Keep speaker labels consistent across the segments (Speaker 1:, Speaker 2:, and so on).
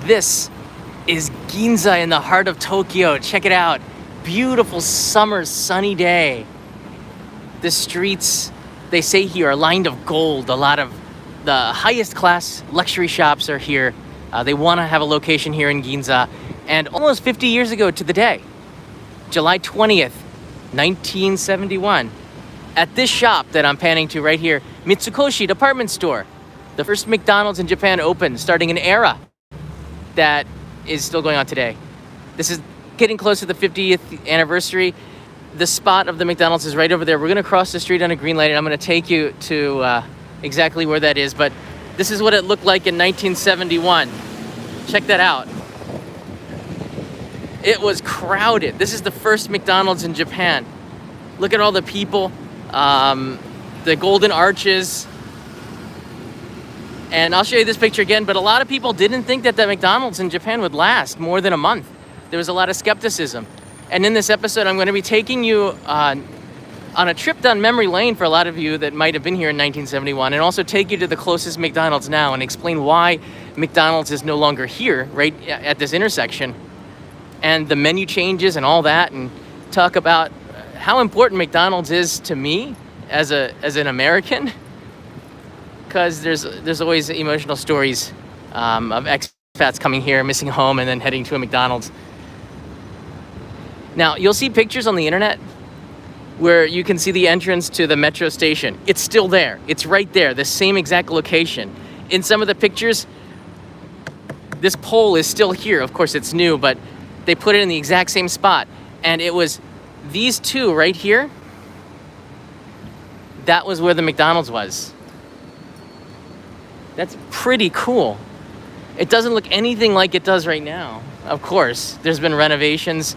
Speaker 1: This is Ginza in the heart of Tokyo. Check it out. Beautiful summer sunny day. The streets, they say here, are lined of gold. A lot of the highest class luxury shops are here. They want to have a location here in Ginza. And almost 50 years ago to the day, July 20th, 1971, at this shop that I'm panning to right here, Mitsukoshi department store, the first McDonald's in Japan opened, starting an era that is still going on today. This is getting close to the 50th anniversary. The spot of the McDonald's is right over there. We're gonna cross the street on a green light, and I'm gonna take you to exactly where that is. But this is what it looked like in 1971. Check that out. It was crowded. This is the first McDonald's in Japan. Look at all the people, the golden arches. And I'll show you this picture again, but a lot of people didn't think that the McDonald's in Japan would last more than a month. There was a lot of skepticism. And in this episode, I'm going to be taking you on a trip down memory lane for a lot of you that might have been here in 1971, and also take you to the closest McDonald's now and explain why McDonald's is no longer here, right at this intersection, and the menu changes and all that, and talk about how important McDonald's is to me as an American. Because there's always emotional stories of expats coming here, missing home, and then heading to a McDonald's. Now, you'll see pictures on the internet where you can see the entrance to the metro station. It's still there. It's right there, the same exact location. In some of the pictures, this pole is still here. Of course, it's new, but they put it in the exact same spot. And it was these two right here. That was where the McDonald's was. That's pretty cool. It doesn't look anything like it does right now. Of course, there's been renovations.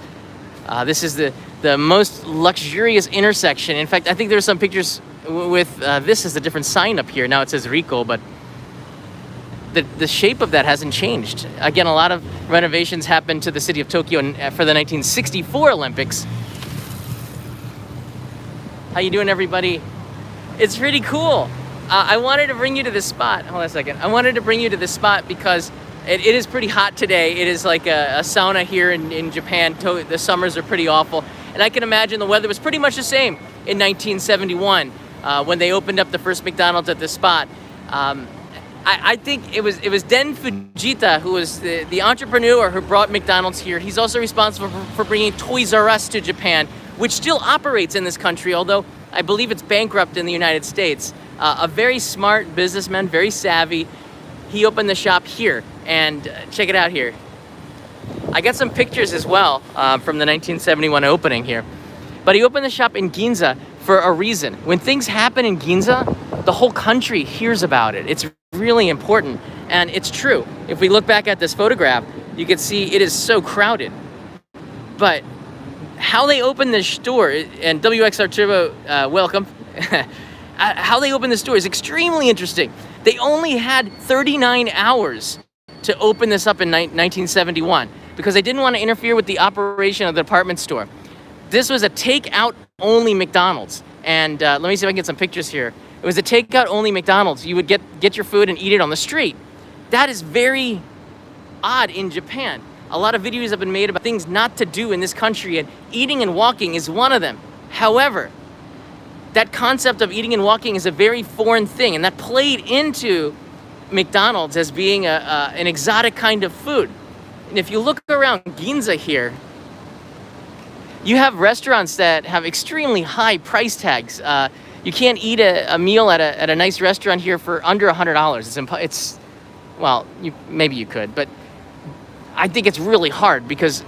Speaker 1: This is the most luxurious intersection. In fact, I think there's some pictures with this is a different sign up here. Now it says Rico, but the shape of that hasn't changed. Again, a lot of renovations happened to the city of Tokyo for the 1964 Olympics. How you doing, everybody? It's pretty cool. I wanted to bring you to this spot. Hold on a second. I wanted to bring you to this spot because it is pretty hot today. It is like a sauna here in Japan. The summers are pretty awful. And I can imagine the weather was pretty much the same in 1971 when they opened up the first McDonald's at this spot. I think it was Den Fujita who was the entrepreneur who brought McDonald's here. He's also responsible for bringing Toys R Us to Japan, which still operates in this country, although I believe it's bankrupt in the United States. A very smart businessman, very savvy. He opened the shop here, and check it out here. I got some pictures as well from the 1971 opening here. But he opened the shop in Ginza for a reason. When things happen in Ginza, the whole country hears about it. It's really important, and it's true. If we look back at this photograph, you can see it is so crowded. But how they opened this store, and WXR Turbo, welcome. How they opened the store is extremely interesting. They only had 39 hours to open this up in 1971 because they didn't want to interfere with the operation of the department store. This was a takeout only McDonald's. And let me see if I can get some pictures here. It was a takeout only McDonald's. You would get your food and eat it on the street. That is very odd in Japan. A lot of videos have been made about things not to do in this country, and eating and walking is one of them. However, that concept of eating and walking is a very foreign thing, and that played into McDonald's as being an exotic kind of food. And if you look around Ginza here, you have restaurants that have extremely high price tags. You can't eat a meal at a nice restaurant here for under $100. Well, maybe you could, but I think it's really hard because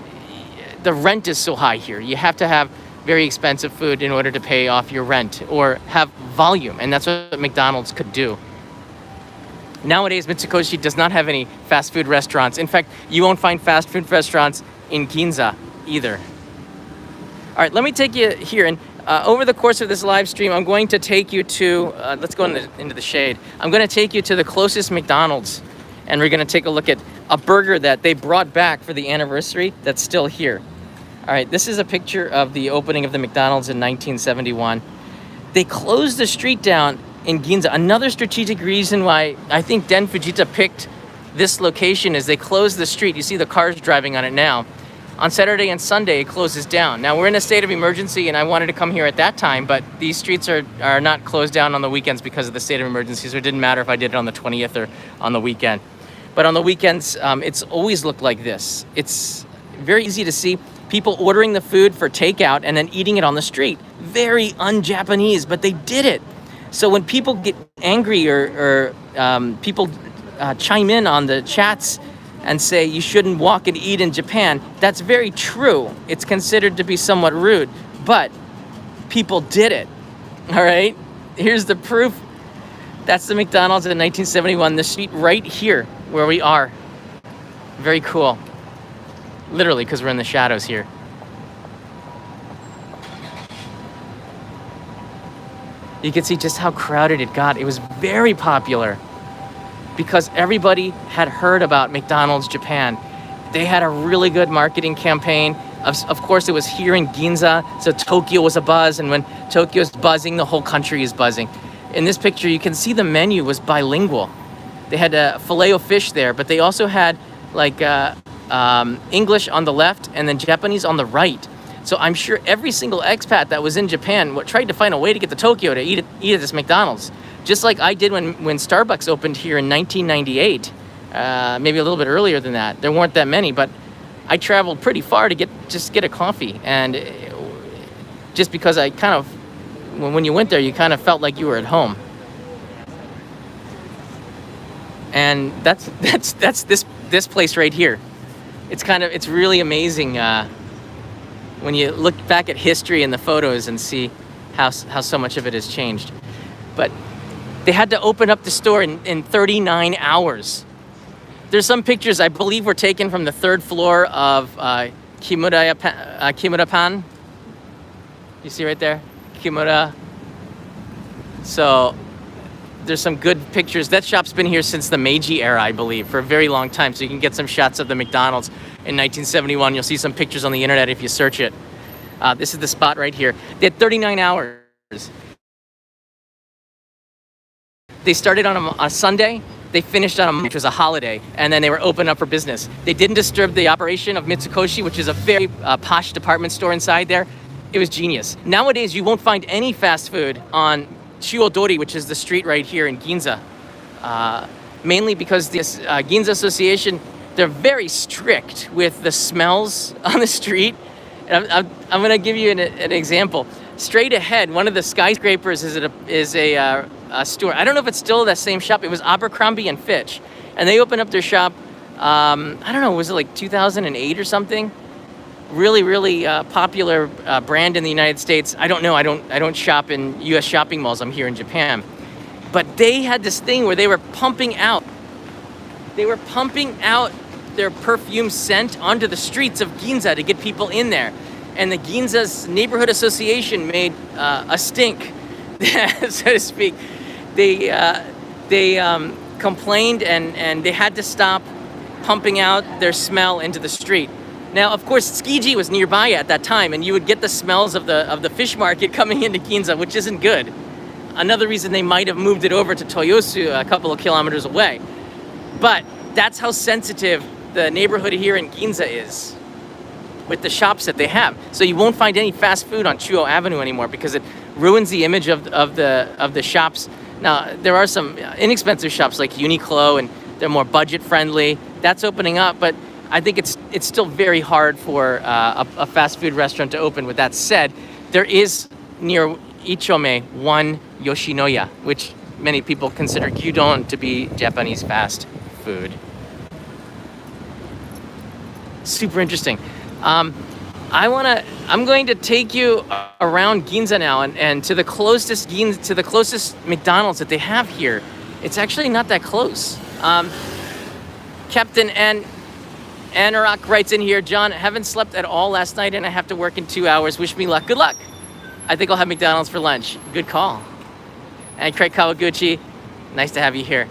Speaker 1: the rent is so high here. You have to have very expensive food in order to pay off your rent or have volume, and that's what McDonald's could do. Nowadays, Mitsukoshi does not have any fast food restaurants. In fact, you won't find fast food restaurants in Ginza either. All right, let me take you here, and over the course of this live stream, I'm going to take you to, let's go into the shade. I'm going to take you to the closest McDonald's, and we're going to take a look at a burger that they brought back for the anniversary that's still here. All right, this is a picture of the opening of the McDonald's in 1971. They closed the street down in Ginza. Another strategic reason why I think Den Fujita picked this location is they close the street. You see the cars driving on it now. On Saturday and Sunday, it closes down. Now, we're in a state of emergency, and I wanted to come here at that time, but these streets are not closed down on the weekends because of the state of emergency, so it didn't matter if I did it on the 20th or on the weekend. But on the weekends, it's always looked like this. It's very easy to see people ordering the food for takeout and then eating it on the street. Very un-Japanese, but they did it. So when people get angry or people chime in on the chats and say you shouldn't walk and eat in Japan, that's very true. It's considered to be somewhat rude, but people did it, all right? Here's the proof. That's the McDonald's in 1971, the street right here where we are. Very cool. Literally, because we're in the shadows here. You can see just how crowded it got. It was very popular because everybody had heard about McDonald's Japan. They had a really good marketing campaign. Of course, it was here in Ginza, so Tokyo was abuzz, and when Tokyo's buzzing, the whole country is buzzing. In this picture, you can see the menu was bilingual. They had a filet-o-fish there, but they also had like English on the left and then Japanese on the right. So I'm sure every single expat that was in Japan tried to find a way to get to Tokyo to eat at this McDonald's. Just like I did when Starbucks opened here in 1998, maybe a little bit earlier than that. There weren't that many, but I traveled pretty far to get a coffee. And just because I kind of, when you went there, you kind of felt like you were at home. And that's this place right here. It's really amazing when you look back at history and the photos and see how so much of it has changed. But they had to open up the store in 39 hours. There's some pictures I believe were taken from the third floor of Kimura Pan. You see right there? Kimura. So there's some good pictures. That shop's been here since the Meiji era, I believe, for a very long time. So you can get some shots of the McDonald's in 1971. You'll see some pictures on the internet if you search it. This is the spot right here. They had 39 hours. They started on a Sunday. They finished on which was a holiday, and then they were open up for business. They didn't disturb the operation of Mitsukoshi, which is a very posh department store inside there. It was genius. Nowadays, you won't find any fast food on Chuodori, which is the street right here in Ginza. Mainly because this Ginza Association, they're very strict with the smells on the street. And I'm going to give you an example. Straight ahead, one of the skyscrapers is a store. I don't know if it's still that same shop. It was Abercrombie and Fitch, and they opened up their shop. I don't know, was it like 2008 or something? Really popular brand in the United States. I don't know. I don't shop in U.S. shopping malls. I'm here in Japan, but they had this thing where they were pumping out their perfume scent onto the streets of Ginza to get people in there. And the Ginza's neighborhood association made a stink, so to speak. They complained and they had to stop pumping out their smell into the street. Now, of course, Tsukiji was nearby at that time, and you would get the smells of the fish market coming into Ginza, which isn't good. Another reason they might have moved it over to Toyosu, a couple of kilometers away. But that's how sensitive the neighborhood here in Ginza is with the shops that they have. So you won't find any fast food on Chuo Avenue anymore because it ruins the image of the shops. Now, there are some inexpensive shops like Uniqlo, and they're more budget friendly. That's opening up, but I think it's still very hard for a fast food restaurant to open. With that said, there is near Ichome one Yoshinoya, which many people consider gyudon to be Japanese fast food. Super interesting. I'm going to take you around Ginza now and to the closest McDonald's that they have here. It's actually not that close. Captain Anorak writes in here, John, haven't slept at all last night and I have to work in 2 hours. Wish me luck. Good luck. I think I'll have McDonald's for lunch. Good call. And Craig Kawaguchi, nice to have you here.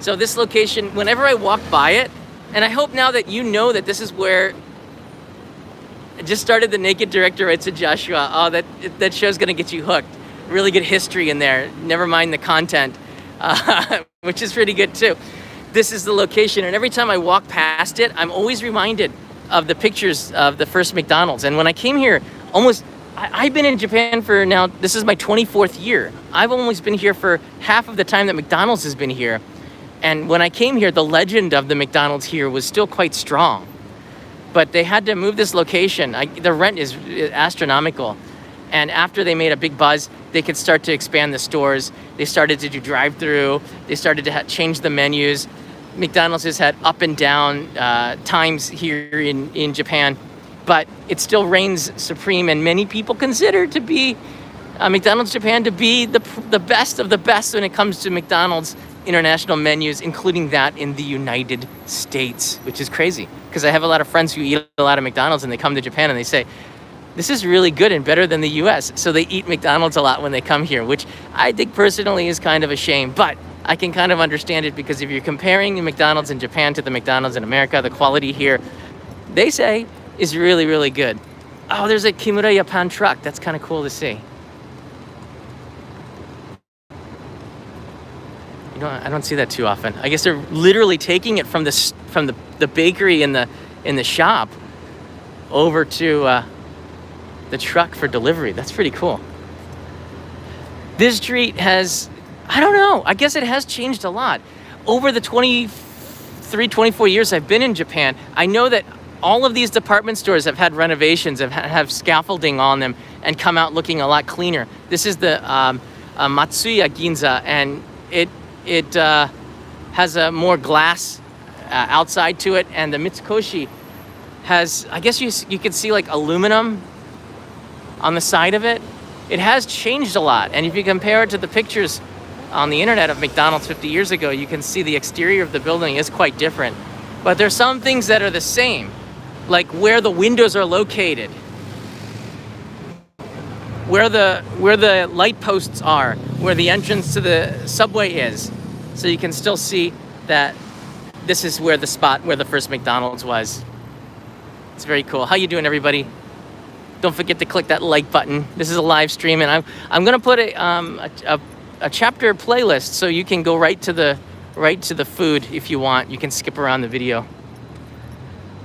Speaker 1: So this location, whenever I walk by it, and I hope now that you know that this is where I just started The Naked Director writes to Joshua. Oh, that show's gonna get you hooked. Really good history in there. Never mind the content, which is pretty good too. this is the location. And every time I walk past it, I'm always reminded of the pictures of the first McDonald's. And when I came here, I've been in Japan for now, this is my 24th year. I've almost been here for half of the time that McDonald's has been here. And when I came here, the legend of the McDonald's here was still quite strong. But they had to move this location. The rent is astronomical. And after they made a big buzz, they could start to expand the stores. They started to do drive-through. They started to change the menus. McDonald's has had up and down times here in Japan, but it still reigns supreme. And many people consider to be McDonald's Japan to be the best of the best when it comes to McDonald's international menus, including that in the United States, which is crazy. Because I have a lot of friends who eat a lot of McDonald's and they come to Japan and they say, this is really good and better than the US. So they eat McDonald's a lot when they come here, which I think personally is kind of a shame. But I can kind of understand it because if you're comparing the McDonald's in Japan to the McDonald's in America, the quality here, they say, is really, really good. Oh, there's a Kimura Japan truck. That's kind of cool to see. You know, I don't see that too often. I guess they're literally taking it from the bakery in the shop over to the truck for delivery. That's pretty cool. This street has, I don't know, I guess it has changed a lot. Over the 24 years I've been in Japan, I know that all of these department stores have had renovations, have scaffolding on them, and come out looking a lot cleaner. This is the Matsuya Ginza, and it has a more glass outside to it, and the Mitsukoshi has, I guess you can see like aluminum on the side of it. It has changed a lot, and if you compare it to the pictures on the internet of McDonald's 50 years ago, you can see the exterior of the building is quite different. But there's some things that are the same, like where the windows are located, where the light posts are, where the entrance to the subway is. So you can still see that this is where the spot where the first McDonald's was. It's very cool. How you doing, everybody? Don't forget to click that like button. This is a live stream, and I'm gonna put a chapter playlist so you can go right to the food if you want. You can skip around the video.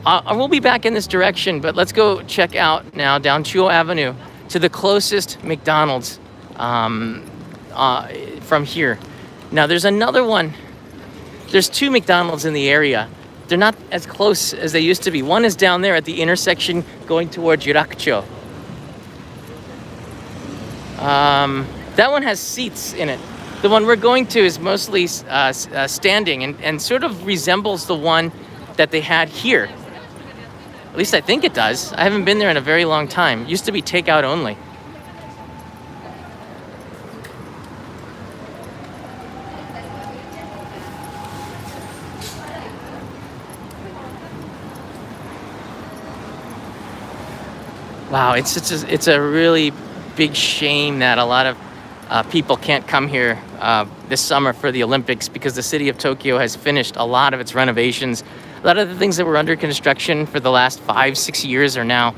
Speaker 1: We'll be back in this direction, but let's go check out now down Chuo Avenue to the closest McDonald's from here. Now there's another one. There's two McDonald's in the area. They're not as close as they used to be. One is down there at the intersection going towards Yurakucho. That one has seats in it. The one we're going to is mostly standing and sort of resembles the one that they had here. At least I think it does. I haven't been there in a very long time. It used to be takeout only. Wow, it's a really big shame that a lot of people can't come here this summer for the Olympics because the city of Tokyo has finished a lot of its renovations. A lot of the things that were under construction for the last 5-6 years are now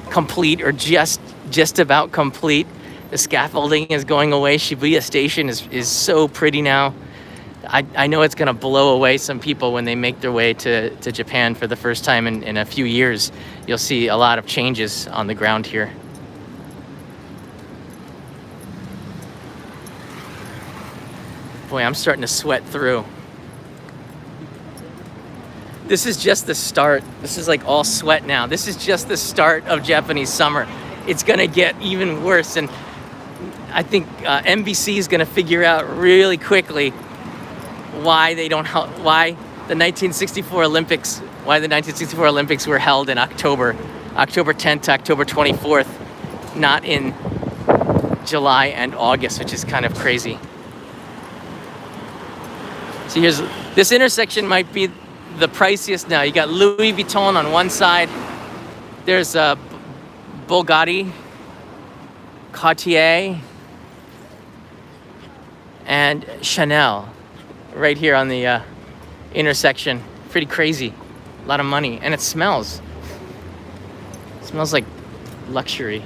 Speaker 1: complete or just about complete. The scaffolding is going away. Shibuya Station is so pretty now. I know it's going to blow away some people when they make their way to Japan for the first time in a few years. You'll see a lot of changes on the ground here. Boy, I'm starting to sweat through. This is just the start. This is like all sweat now. This is just the start of Japanese summer. It's going to get even worse. And I think NBC is going to figure out really quickly why the 1964 Olympics were held in October 10th to October 24th, not in July and August, which is kind of crazy. So this intersection might be the priciest now. You got Louis Vuitton on one side. There's Bulgari, Cartier, and Chanel right here on the intersection. Pretty crazy. A lot of money. And it smells. It smells like luxury.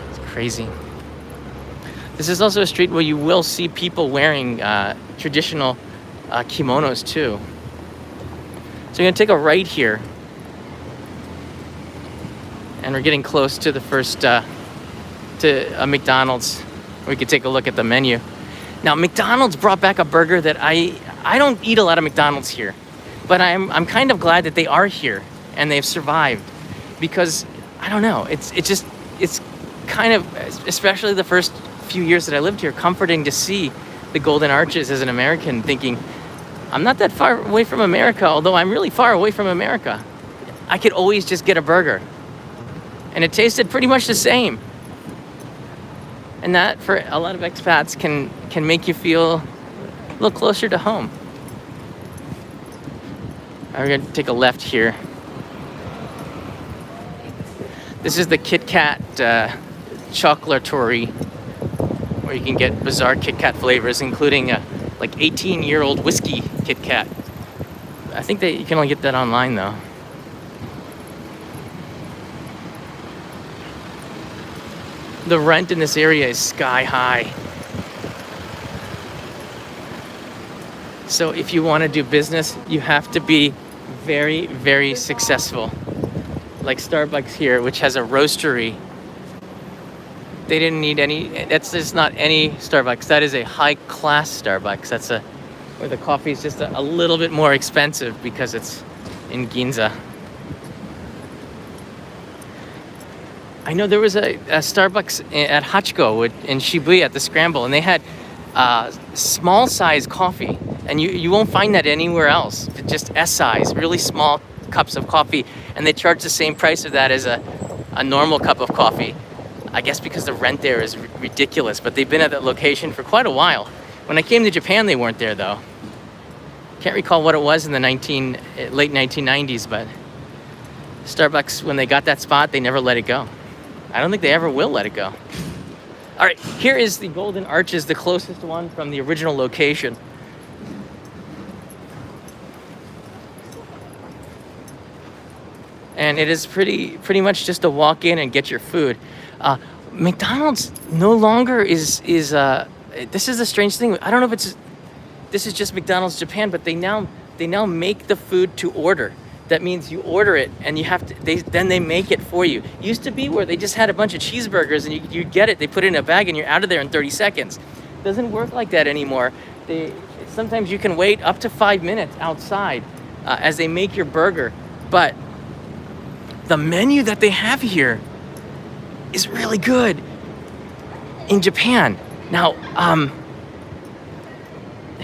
Speaker 1: It's crazy. This is also a street where you will see people wearing traditional kimonos too. So we're gonna take a right here, and we're getting close to the first to a McDonald's. We could take a look at the menu. Now, McDonald's brought back a burger that I don't eat a lot of McDonald's here, but I'm kind of glad that they are here and they've survived, because I don't know, it's kind of, especially the first few years that I lived here, comforting to see the Golden Arches as an American, thinking I'm not that far away from America, although I'm really far away from America. I could always just get a burger, and it tasted pretty much the same. And that, for a lot of expats, can make you feel a little closer to home. All right, we're gonna take a left here. This is the Kit Kat chocolatory, where you can get bizarre Kit Kat flavors, including a like 18-year-old whiskey Kit Kat. I think that you can only get that online though. The rent in this area is sky high. So if you want to do business, you have to be very, very successful. Like Starbucks here, which has a roastery. They didn't need any, that's just not any Starbucks. That is a high-class Starbucks. That's where the coffee is just a little bit more expensive because it's in Ginza. I know there was a Starbucks at Hachiko in Shibuya at the Scramble, and they had small size coffee, and you won't find that anywhere else. Just S size, really small cups of coffee, and they charge the same price of that as a normal cup of coffee. I guess because the rent there is ridiculous, but they've been at that location for quite a while. When I came to Japan, they weren't there though. Can't recall what it was in the late 1990s, but Starbucks, when they got that spot, they never let it go. I don't think they ever will let it go. All right, here is the Golden Arches, the closest one from the original location. And it is pretty much just to walk in and get your food. McDonald's no longer is this is a strange thing. I don't know if this is just McDonald's Japan, but they now make the food to order. That means you order it and you have to, then they make it for you. It used to be where they just had a bunch of cheeseburgers and you get it, they put it in a bag and you're out of there in 30 seconds. It doesn't work like that anymore. Sometimes you can wait up to 5 minutes outside as they make your burger. But the menu that they have here is really good in Japan. Now,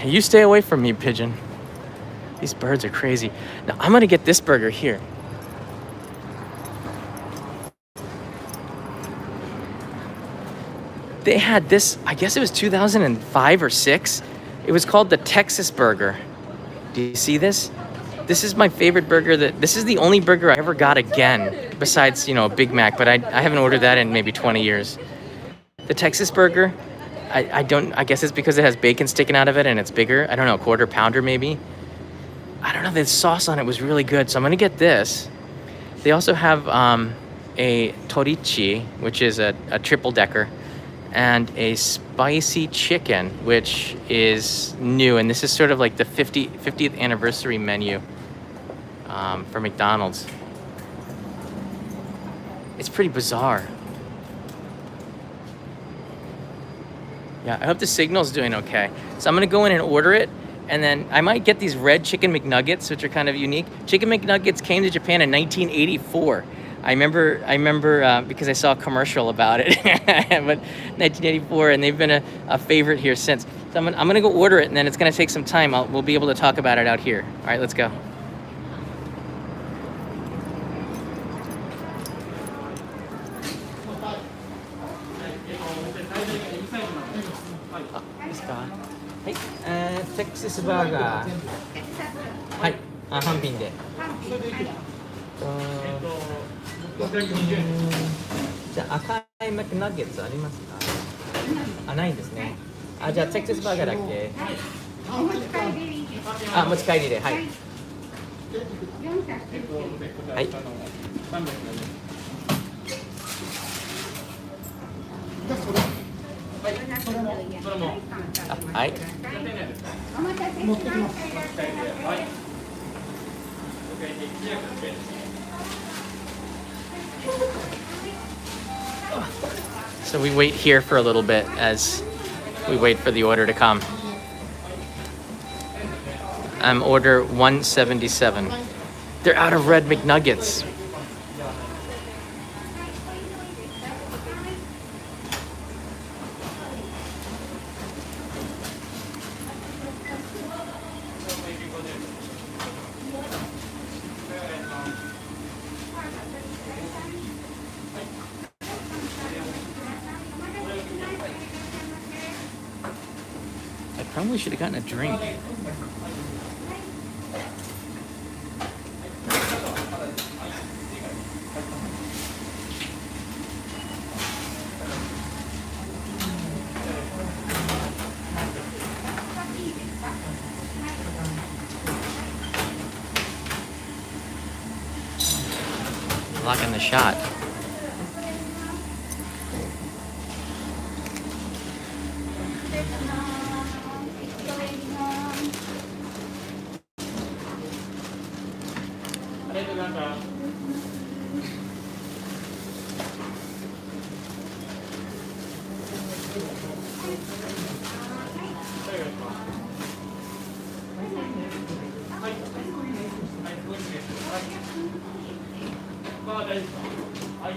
Speaker 1: you stay away from me, pigeon. These birds are crazy. Now, I'm gonna get this burger here. They had this, I guess it was 2005 or 6. It was called the Texas Burger. Do you see this? This is my favorite burger. This is the only burger I ever got again, besides, a Big Mac, but I haven't ordered that in maybe 20 years. The Texas Burger, I guess it's because it has bacon sticking out of it and it's bigger. I don't know, a quarter pounder maybe. I don't know, the sauce on it was really good, so I'm gonna get this. They also have a torichi, which is a triple decker, and a spicy chicken, which is new, and this is sort of like the 50th anniversary menu for McDonald's. It's pretty bizarre. Yeah, I hope the signal's doing okay. So I'm gonna go in and order it, and then I might get these red chicken McNuggets, which are kind of unique. Chicken McNuggets came to Japan in 1984. I remember because I saw a commercial about it, but 1984, and they've been a favorite here since. So I'm gonna go order it, and then it's gonna take some time. We'll be able to talk about it out here. All right, let's go. Texas Burger. はい、半瓶で。じゃあ赤いマックナゲッツありますか？ないんですね。じゃあテキサスバーガーだけ。持ち帰りで、はい。はい。はい。So we wait here for a little bit as we wait for the order to come. I'm order 177. They're out of red McNuggets. I probably should have gotten a drink. Blocking the shot. Hi.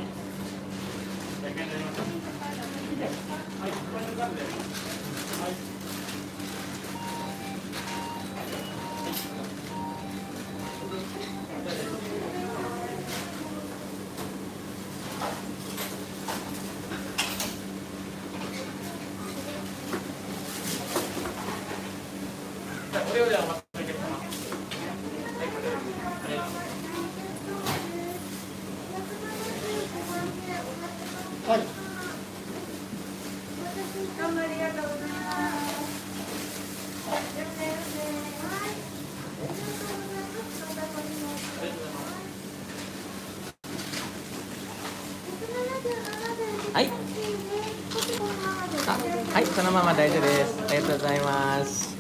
Speaker 1: はい、そのまま大丈夫です。ありがとうございます。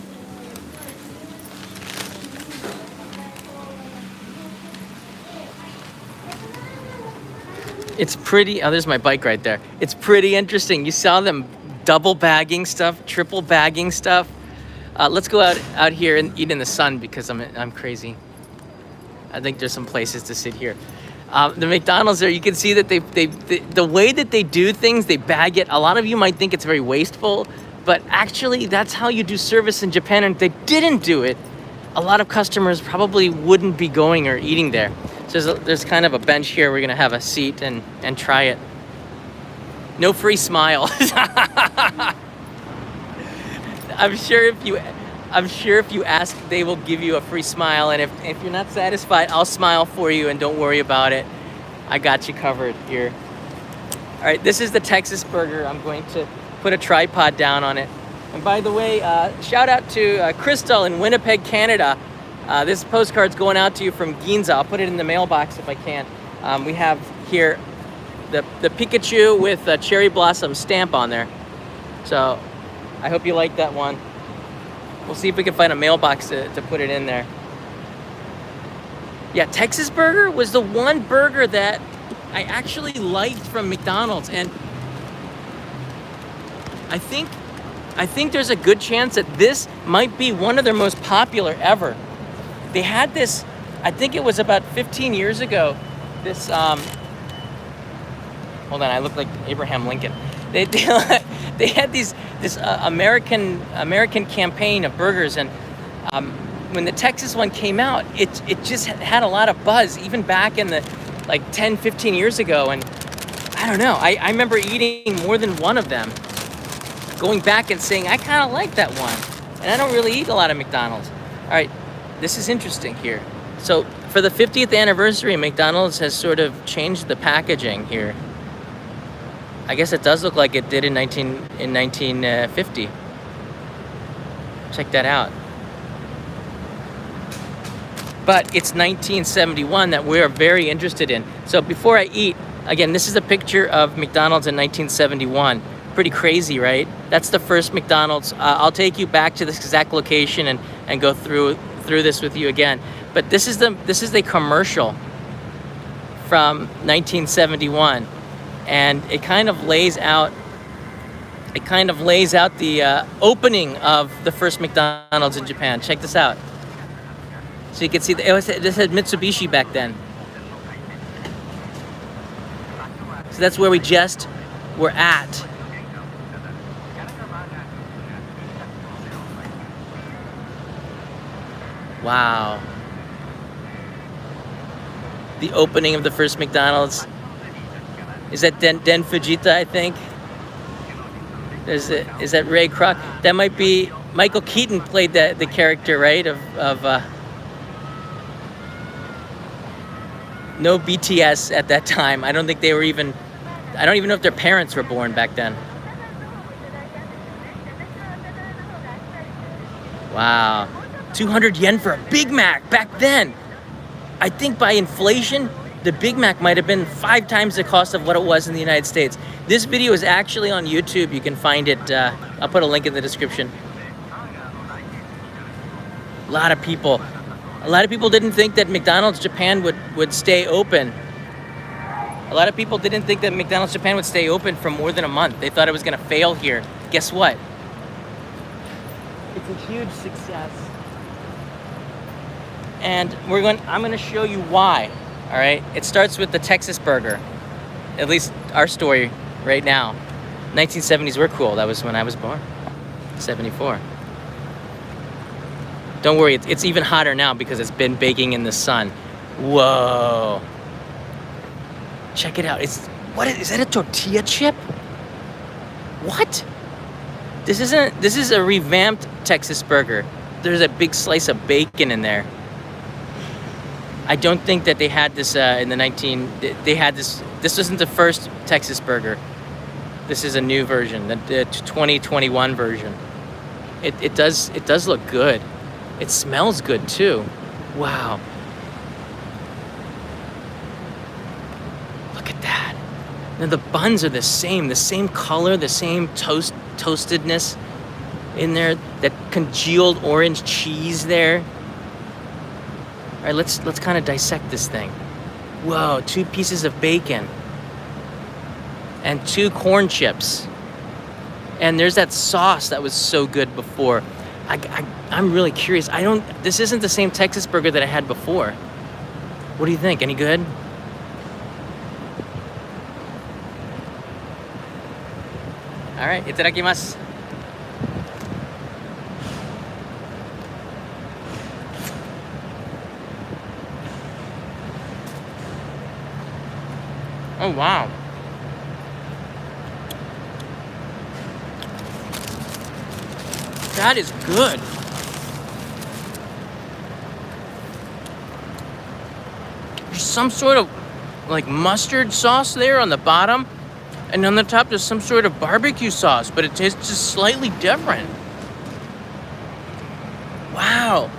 Speaker 1: It's pretty. Oh, there's my bike right there. It's pretty interesting. You saw them double bagging stuff, triple bagging stuff. Let's go out here and eat in the sun because I'm crazy. I think there's some places to sit here. The McDonald's there, you can see that the way that they do things, they bag it. A lot of you might think it's very wasteful, but actually that's how you do service in Japan. And if they didn't do it, a lot of customers probably wouldn't be going or eating there. So there's kind of a bench here. We're gonna have a seat and try it. No free smile. I'm sure if you ask, they will give you a free smile. And if you're not satisfied, I'll smile for you and don't worry about it. I got you covered here. All right, this is the Texas burger. I'm going to put a tripod down on it. And by the way, shout out to Crystal in Winnipeg, Canada. This postcard's going out to you from Ginza. I'll put it in the mailbox if I can. We have here the Pikachu with a cherry blossom stamp on there. So I hope you like that one. We'll see if we can find a mailbox to put it in there. Yeah, Texas burger was the one burger that I actually liked from McDonald's. And I think there's a good chance that this might be one of their most popular ever. They had this, I think it was about 15 years ago, this, hold on, I look like Abraham Lincoln. They had this American campaign of burgers, and when the Texas one came out, it just had a lot of buzz, even back in the, like 10, 15 years ago, and I don't know, I remember eating more than one of them, going back and saying, I kind of like that one, and I don't really eat a lot of McDonald's. All right. This is interesting here. So for the 50th anniversary, McDonald's has sort of changed the packaging here. I guess it does look like it did in 1950. Check that out. But it's 1971 that we're very interested in. So before I eat, again, this is a picture of McDonald's in 1971. Pretty crazy, right? That's the first McDonald's. I'll take you back to this exact location and go through this with you again. But this is the commercial from 1971, and it kind of lays out the opening of the first McDonald's in Japan. Check this out. So you can see this had Mitsubishi back then. So that's where we just were at. Wow. The opening of the first McDonald's. Is that Den Fujita, I think? Is that Ray Kroc? That might be Michael Keaton played the character, right? Of no BTS at that time. I don't think they were even. I don't even know if their parents were born back then. Wow. 200 yen for a Big Mac back then. I think by inflation, the Big Mac might have been 5 times the cost of what it was in the United States. This video is actually on YouTube. You can find it. I'll put a link in the description. A lot of people didn't think that McDonald's Japan would stay open. A lot of people didn't think that McDonald's Japan would stay open for more than a month. They thought it was going to fail here. Guess what? It's a huge success. And I'm going to show you why. All right? It starts with the Texas burger. At least our story right now. 1970s were cool. That was when I was born. 74. Don't worry, it's even hotter now because it's been baking in the sun. Whoa. Check it out. Is that a tortilla chip? What? This is a revamped Texas burger. There's a big slice of bacon in there. I don't think that they had this in the they had this. This wasn't the first Texas burger. This is a new version, the 2021 version. It does look good. It smells good too. Wow. Look at that. Now the buns are the same color, the same toastedness in there. That congealed orange cheese there. All right, let's kind of dissect this thing. Whoa, 2 pieces of bacon and 2 corn chips. And there's that sauce that was so good before. I'm really curious. This isn't the same Texas burger that I had before. What do you think? Any good? All right, itadakimasu. Oh, wow. That is good. There's some sort of like mustard sauce there on the bottom, and on the top there's some sort of barbecue sauce, but it tastes just slightly different. Wow.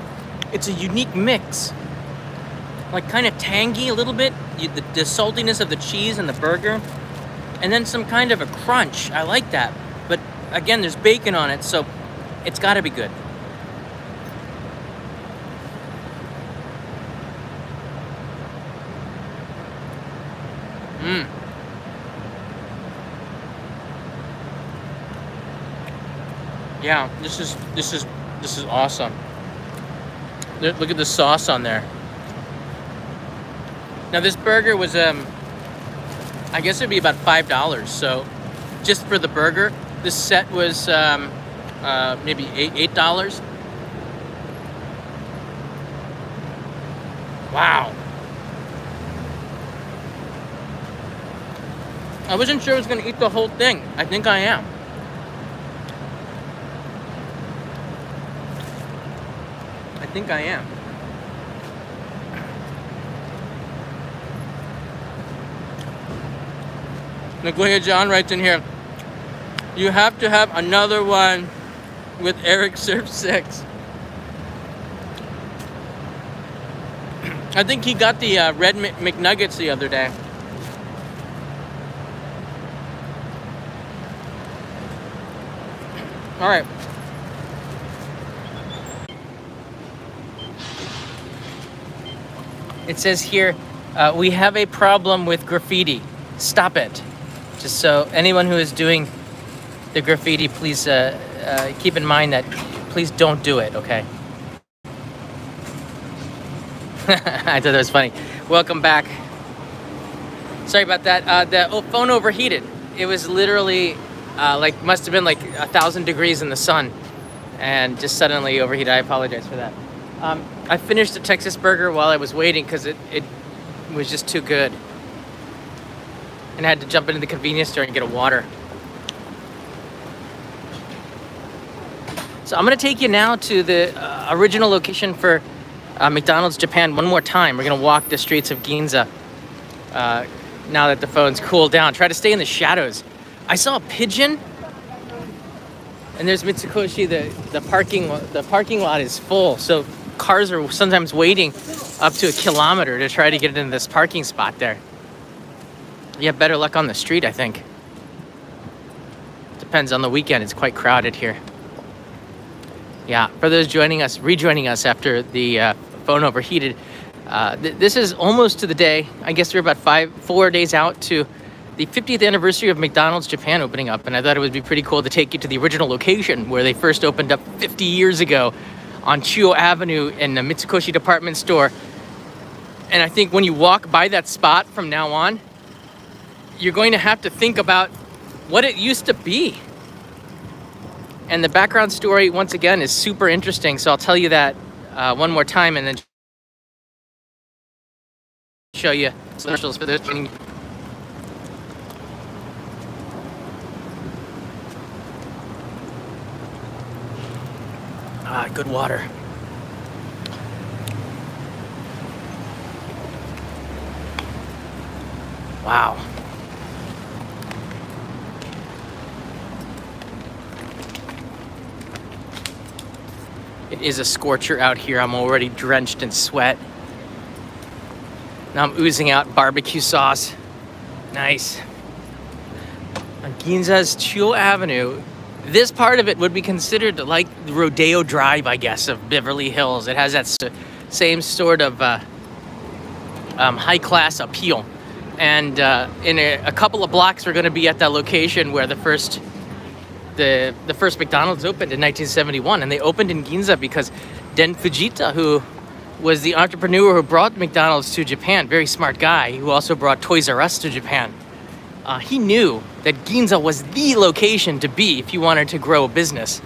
Speaker 1: It's a unique mix. Like kind of tangy a little bit, the saltiness of the cheese and the burger, and then some kind of a crunch. I like that. But again, there's bacon on it, so it's got to be good. Yeah, this is awesome. Look at the sauce on there. Now this burger was I guess it'd be about $5. So just for the burger, this set was maybe $8. Wow. I wasn't sure I was gonna eat the whole thing. I think I am. Nagoya John writes in here, you have to have another one with Eric Surf 6. I think he got the red McNuggets the other day. All right. It says here, we have a problem with graffiti. Stop it. Just so anyone who is doing the graffiti, please keep in mind that please don't do it, okay? I thought that was funny. Welcome back. Sorry about that. The phone overheated. It was literally must have been like 1,000 degrees in the sun and just suddenly overheated. I apologize for that. I finished the Texas burger while I was waiting because it was just too good. And I had to jump into the convenience store and get a water. So I'm gonna take you now to the original location for McDonald's Japan one more time. We're gonna walk the streets of Ginza now that the phone's cooled down. Try to stay in the shadows. I saw a pigeon, and there's Mitsukoshi. The parking lot is full, so cars are sometimes waiting up to 1 kilometer to try to get into this parking spot there. You have better luck on the street, I think. Depends on the weekend. It's quite crowded here. Yeah, for those rejoining us after the phone overheated, this is almost to the day. I guess we're about 4 days out to the 50th anniversary of McDonald's Japan opening up, and I thought it would be pretty cool to take you to the original location where they first opened up 50 years ago on Chuo Avenue in the Mitsukoshi department store. And I think when you walk by that spot from now on, you're going to have to think about what it used to be. And the background story, once again, is super interesting, so I'll tell you that one more time and then show you commercials for those joining. Good water. Wow. It is a scorcher out here. I'm already drenched in sweat. Now I'm oozing out barbecue sauce. Nice. On Ginza's Chuo Avenue, this part of it would be considered like the Rodeo Drive, I guess, of Beverly Hills. It has that same sort of high-class appeal. And in a couple of blocks, we're going to be at that location where the first McDonald's opened in 1971. And they opened in Ginza because Den Fujita, who was the entrepreneur who brought McDonald's to Japan, very smart guy, who also brought Toys R Us to Japan. He knew that Ginza was the location to be if you wanted to grow a business,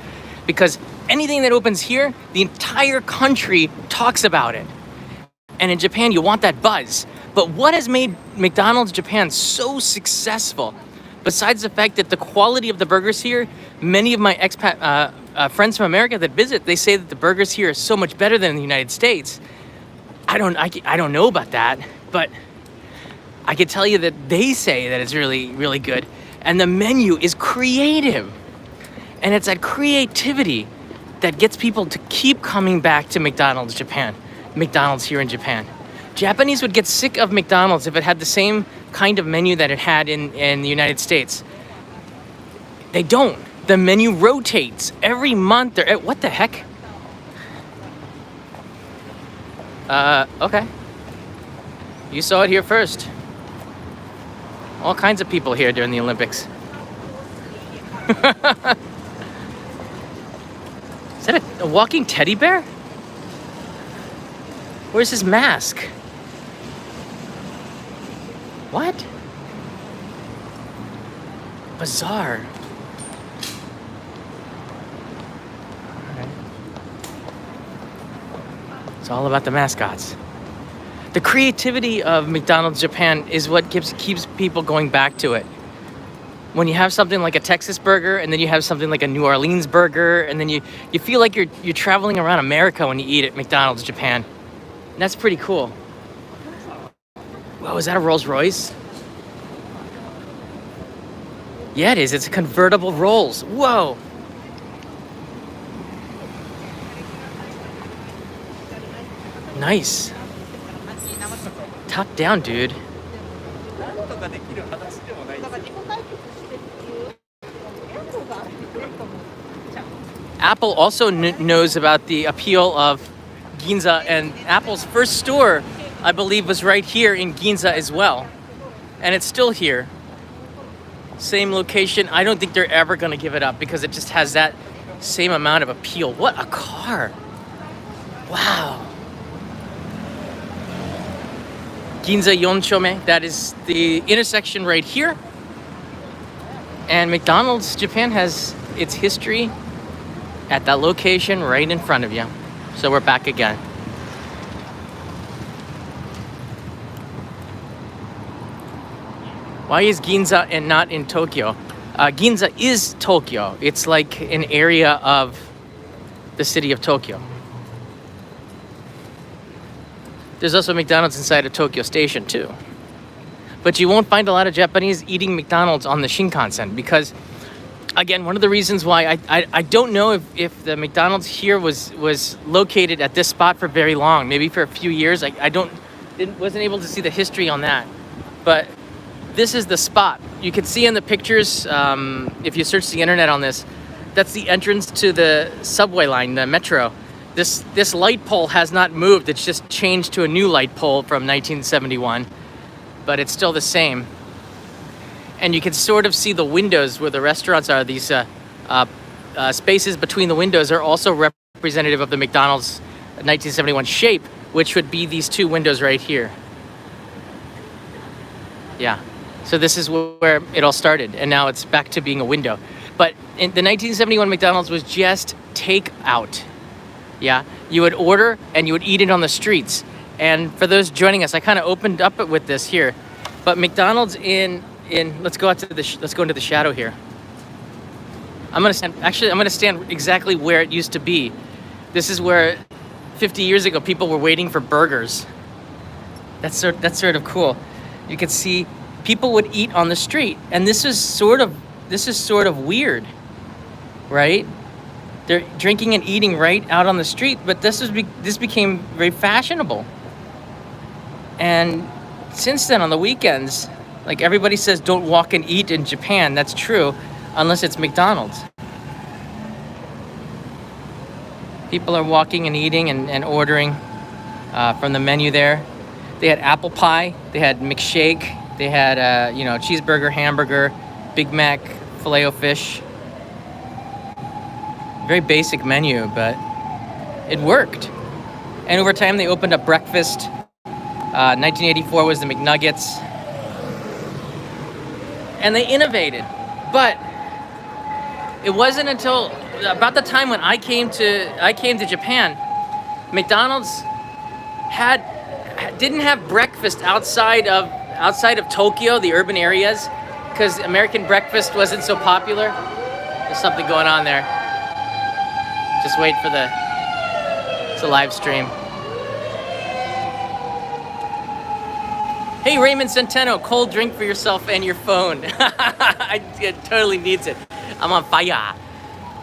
Speaker 1: because anything that opens here, the entire country talks about it. And in Japan, you want that buzz. But what has made McDonald's Japan so successful, besides the fact that the quality of the burgers here, many of my expat friends from America that visit, they say that the burgers here are so much better than in the United States. I don't know about that, but I can tell you that they say that it's really, really good. And the menu is creative. And it's that creativity that gets people to keep coming back to McDonald's Japan. McDonald's here in Japan. Japanese would get sick of McDonald's if it had the same kind of menu that it had in the United States. They don't. The menu rotates every month. What the heck? Okay. You saw it here first. All kinds of people here during the Olympics. Is that a walking teddy bear? Where's his mask? What? Bizarre. Okay. It's all about the mascots. The creativity of McDonald's Japan is what keeps people going back to it. When you have something like a Texas burger, and then you have something like a New Orleans burger, and then you feel like you're traveling around America when you eat at McDonald's Japan. And that's pretty cool. Whoa, is that a Rolls Royce? Yeah, it is. It's a convertible Rolls. Whoa. Nice. Top down, dude. Apple also knows about the appeal of Ginza, and Apple's first store, I believe, was right here in Ginza as well. And it's still here. Same location. I don't think they're ever going to give it up because it just has that same amount of appeal. What a car! Wow. Ginza Yonchome, that is the intersection right here. And McDonald's Japan has its history at that location right in front of you. So we're back again. Why is Ginza and not in Tokyo? Ginza is Tokyo. It's like an area of the city of Tokyo. There's also McDonald's inside of Tokyo Station too. But you won't find a lot of Japanese eating McDonald's on the Shinkansen because, again, one of the reasons why I don't know if the McDonald's here was located at this spot for very long, maybe for a few years. Wasn't able to see the history on that. But this is the spot. You can see in the pictures, if you search the internet on this, that's the entrance to the subway line, the metro. This light pole has not moved. It's just changed to a new light pole from 1971, but it's still the same. And you can sort of see the windows where the restaurants are. These spaces between the windows are also representative of the McDonald's 1971 shape, which would be these two windows right here. Yeah. So this is where it all started, and now it's back to being a window. But in the 1971 McDonald's was just takeout. Yeah, you would order and you would eat it on the streets. And for those joining us, I kind of opened up with this here. But McDonald's in let's go into the shadow here. I'm gonna stand exactly where it used to be. This is where 50 years ago people were waiting for burgers. That's sort of cool. You can see people would eat on the street, and this is sort of weird, right? They're drinking and eating right out on the street, but this became very fashionable. And since then, on the weekends, like everybody says, don't walk and eat in Japan. That's true, unless it's McDonald's. People are walking and eating and ordering from the menu there. They had apple pie, they had McShake, they had cheeseburger, hamburger, Big Mac, Filet-O-Fish. Very basic menu, but it worked. And over time, they opened up breakfast. 1984 was the McNuggets. And they innovated. But it wasn't until about the time when I came to Japan, McDonald's didn't have breakfast outside of Tokyo, the urban areas, because American breakfast wasn't so popular. There's something going on there. Just wait for it's a live stream. Hey, Raymond Centeno, cold drink for yourself and your phone. It totally needs it. I'm on fire.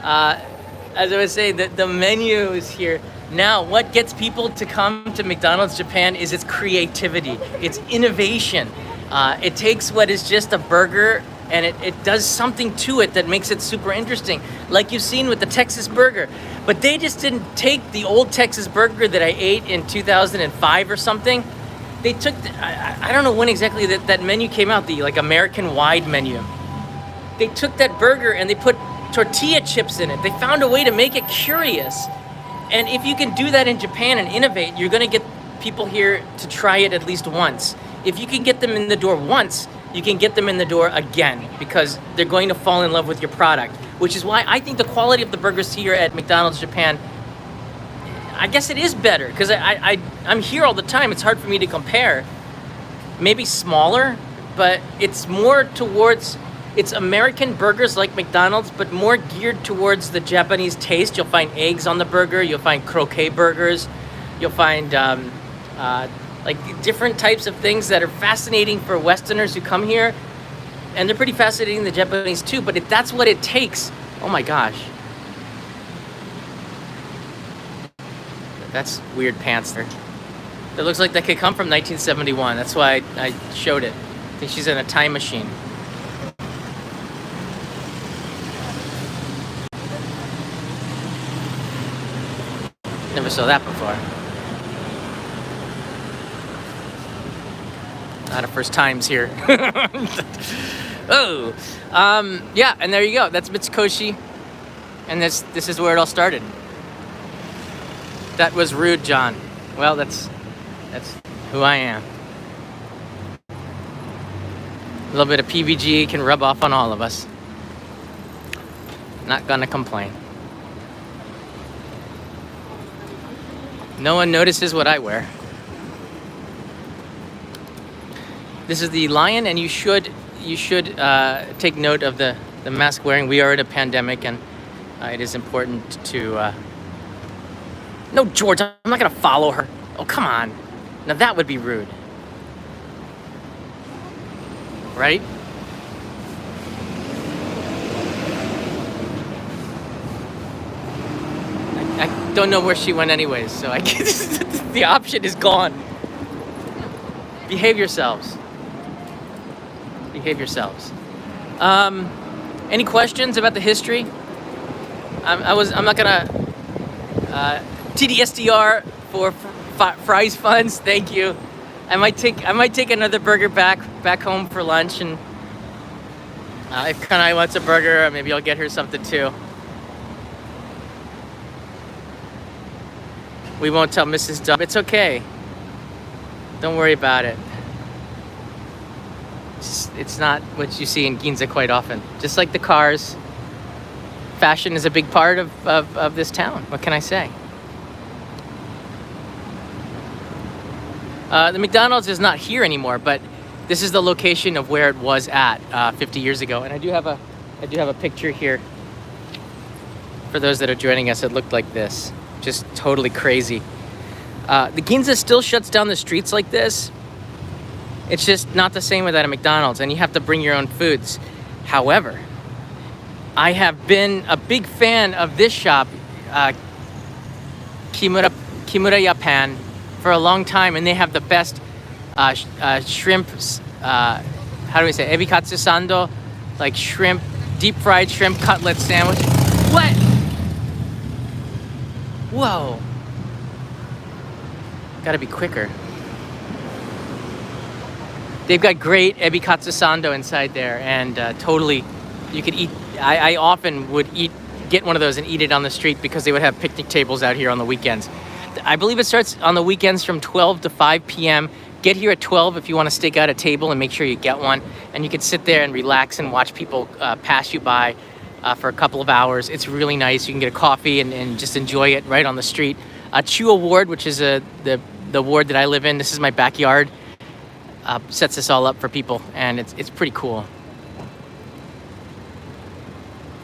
Speaker 1: As I was saying, the menu is here. Now, what gets people to come to McDonald's Japan is its creativity, its innovation. It takes what is just a burger and it does something to it that makes it super interesting, like you've seen with the Texas burger. But they just didn't take the old Texas burger that I ate in 2005 or something. They took, I don't know when exactly that menu came out, the like American wide menu. They took that burger and they put tortilla chips in it. They found a way to make it curious. And if you can do that in Japan and innovate, you're gonna get people here to try it at least once. If you can get them in the door once, you can get them in the door again because they're going to fall in love with your product, which is why I think the quality of the burgers here at McDonald's Japan, I guess it is better because I'm here all the time. It's hard for me to compare. Maybe smaller, but it's more towards, it's American burgers like McDonald's, but more geared towards the Japanese taste. You'll find eggs on the burger. You'll find croquet burgers. You'll find like different types of things that are fascinating for Westerners who come here, and they're pretty fascinating to the Japanese too. But if that's what it takes, oh my gosh, that's weird pants there. That looks like that could come from 1971. That's why I showed it. I think she's in a time machine. saw that before. Not a first times here. Oh, yeah, and there you go. That's Mitsukoshi, and this is where it all started. That was rude, John. Well, that's who I am. A little bit of PVG can rub off on all of us. Not gonna complain. No one notices what I wear. This is the lion, and you should take note of the mask wearing. We are in a pandemic, and it is important to. No, George, I'm not gonna follow her. Oh, come on. Now that would be rude, right? I don't know where she went anyways, so I guess the option is gone. Behave yourselves. Behave yourselves. Any questions about the history? I'm not gonna TDSDR for fries funds. Thank you. I might take another burger back home for lunch, and if Kanai wants a burger, maybe I'll get her something too. We won't tell Mrs. Dub. It's okay. Don't worry about it. It's not what you see in Ginza quite often. Just like the cars, fashion is a big part of this town. What can I say? The McDonald's is not here anymore, but this is the location of where it was at 50 years ago. And I do have a picture here. For those that are joining us, it looked like this. Just totally crazy. The Ginza still shuts down the streets like this. It's just not the same without a McDonald's, and you have to bring your own foods. However, I have been a big fan of this shop, Kimura Japan, for a long time, and they have the best shrimp, how do we say, ebikatsu sando, like shrimp, deep fried shrimp cutlet sandwich. What? Whoa. Gotta be quicker. They've got great ebikatsu sando inside there, and totally, you could eat. I often would get one of those and eat it on the street because they would have picnic tables out here on the weekends. I believe it starts on the weekends from 12 to 5 p.m. Get here at 12 if you want to stake out a table, and make sure you get one. And you can sit there and relax and watch people pass you by for a couple of hours. It's really nice. You can get a coffee and just enjoy it right on the street. Chua Ward, which is the ward that I live in, this is my backyard, sets this all up for people, and it's pretty cool.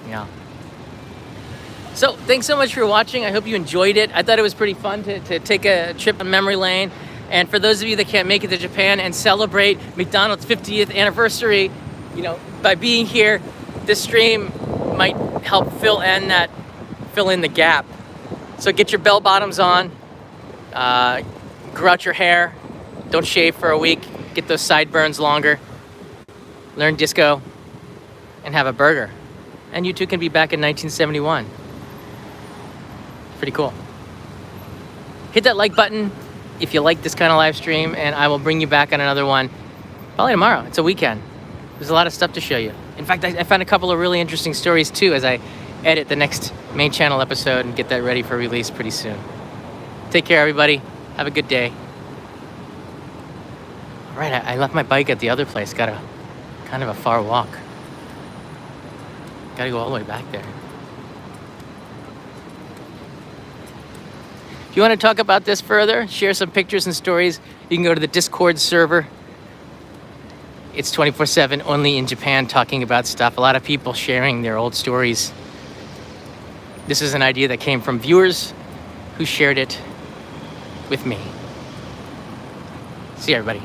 Speaker 1: Yeah. So thanks so much for watching. I hope you enjoyed it. I thought it was pretty fun to take a trip on memory lane. And for those of you that can't make it to Japan and celebrate McDonald's 50th anniversary, by being here, this stream might help fill in the gap. So get your bell bottoms on, grow out your hair, don't shave for a week, get those sideburns longer, learn disco, and have a burger. And you too can be back in 1971. Pretty cool. Hit that like button if you like this kind of live stream, and I will bring you back on another one probably tomorrow. It's a weekend. There's a lot of stuff to show you. In fact, I found a couple of really interesting stories too as I edit the next main channel episode and get that ready for release pretty soon. Take care, everybody. Have a good day. All right, I left my bike at the other place. Got a kind of a far walk. Got to go all the way back there. If you want to talk about this further, share some pictures and stories, you can go to the Discord server. It's 24/7, only in Japan, talking about stuff. A lot of people sharing their old stories. This is an idea that came from viewers who shared it with me. See you, everybody.